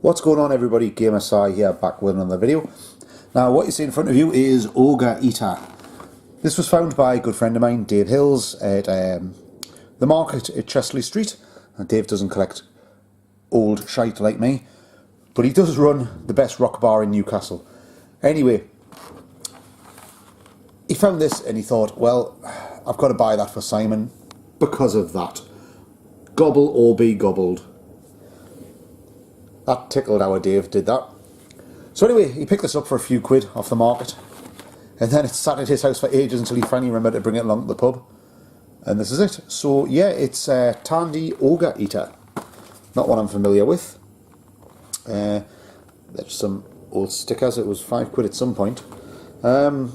What's going on, everybody? GamerSci here, back with another video. Now what you see in front of you is Ogre Eater. This was found by a good friend of mine, Dave Hills, at the market at Chesley Street. And Dave doesn't collect old shite like me, but he does run the best rock bar in Newcastle. Anyway, he found this and he thought, well, I've got to buy that for Simon because of that. Gobble or be gobbled. That tickled our Dave, did that. So anyway, he picked this up for a few quid off the market. And then it sat at his house for ages until he finally remembered to bring it along to the pub. And this is it. So yeah, it's Tandy Ogre Eater. Not one I'm familiar with. There's some old stickers. It was 5 quid at some point. And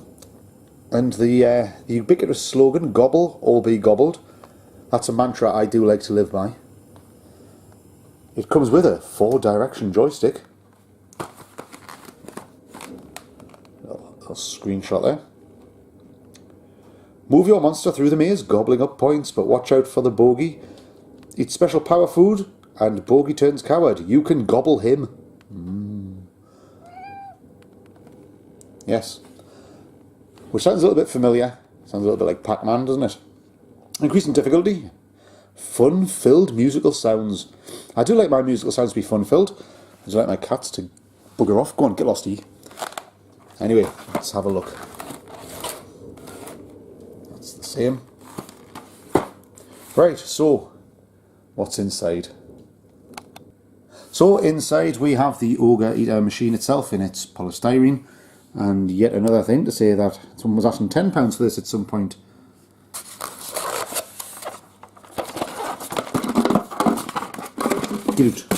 the ubiquitous slogan, Gobble or be gobbled. That's a mantra I do like to live by. It comes with a 4-direction joystick. A screenshot there. Move your monster through the maze, gobbling up points, but watch out for the bogey. Eat special power food, and bogey turns coward. You can gobble him. Yes. Which sounds a little bit familiar. Sounds a little bit like Pacman, doesn't it? Increasing difficulty. Fun-filled musical sounds. I do like my musical sounds to be fun-filled. I do like my cats to bugger off. Go on, get lost, E. Anyway, let's have a look. That's the same. Right, so what's inside? So inside we have the Ogre Eater machine itself in its polystyrene. And yet another thing to say that someone was asking £10 for this at some point. Get it.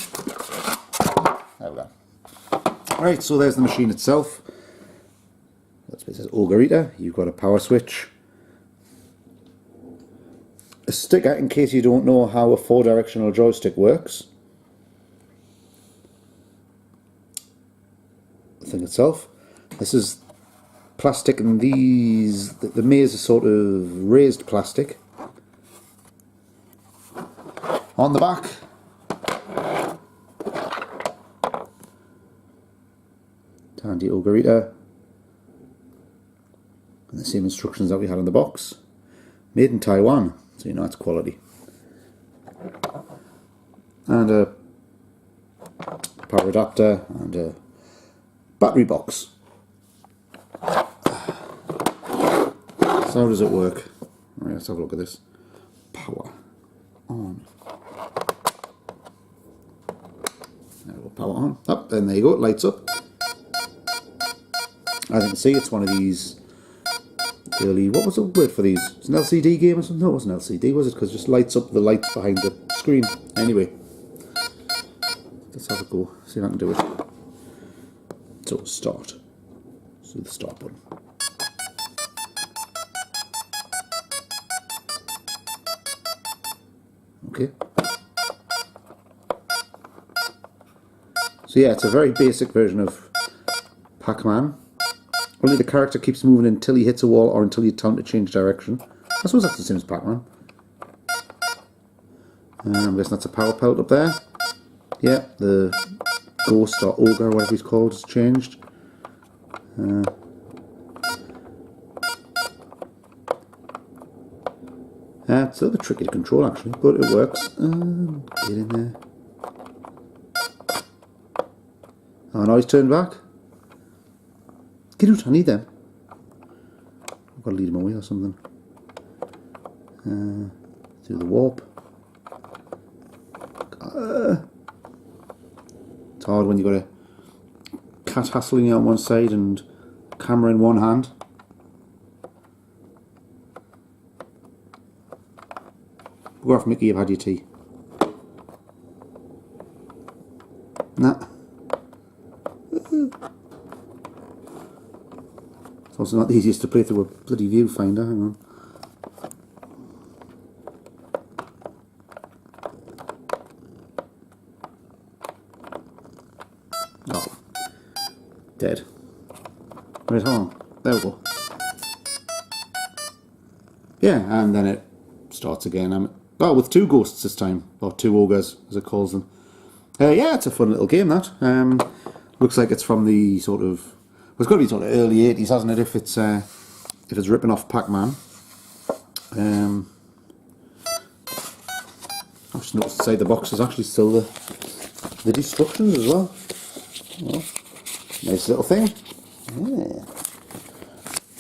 There we go. Right, so there's the machine itself. That's what it says, Ogre Eater. You've got a power switch. A sticker in case you don't know how a 4-directional joystick works. The thing itself. This is plastic, and these, the maze is sort of raised plastic. On the back, Tandy Ogre Eater, and the same instructions that we had on the box. Made in Taiwan, so you know it's quality. And a power adapter and a battery box. So how does it work? Right, let's have a look at this. Power on. There we go, power on. Up, and there you go, it lights up. As you can see, it's one of these early, what was the word for these? It's an LCD game or something? No, it wasn't LCD, was it? Because it just lights up the lights behind the screen. Anyway, let's have a go, see if I can do it. So, start. So the start button. Okay. So yeah, it's a very basic version of Pacman. Only the character keeps moving until he hits a wall or until you tell him to change direction. I suppose that's the same as Pacman. I'm guessing that's a power pellet up there. Yeah, the ghost or ogre, whatever he's called, has changed. It's a little bit tricky to control actually, but it works. Get in there. Oh, now he's turned back. Get out, I need them. I've got to lead him away or something. Through the warp. It's hard when you've got a cat hassling you on one side and camera in one hand. Go off, Mickey, you've had your tea. Nah. It's also not the easiest to play through a bloody viewfinder, hang on. Oh. Dead. Right, hold on. There we go. Yeah, and then it starts again. Well, with 2 ghosts this time, or 2 ogres, as it calls them. Yeah, it's a fun little game, that. Looks like it's from the sort of... Well, it's got to be sort of early 80s, hasn't it, if it's ripping off Pacman. I've just noticed inside the box there's actually still the destructions as well. Oh, nice little thing. Yeah.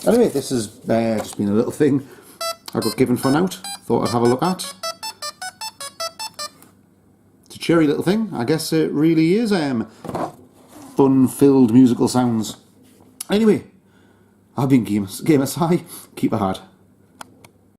Anyway, this has just been a little thing I got given for out. Thought I'd have a look at. It's a cheery little thing. I guess it really is fun-filled musical sounds. Anyway, I've been Gamer Sai. Keep it hard.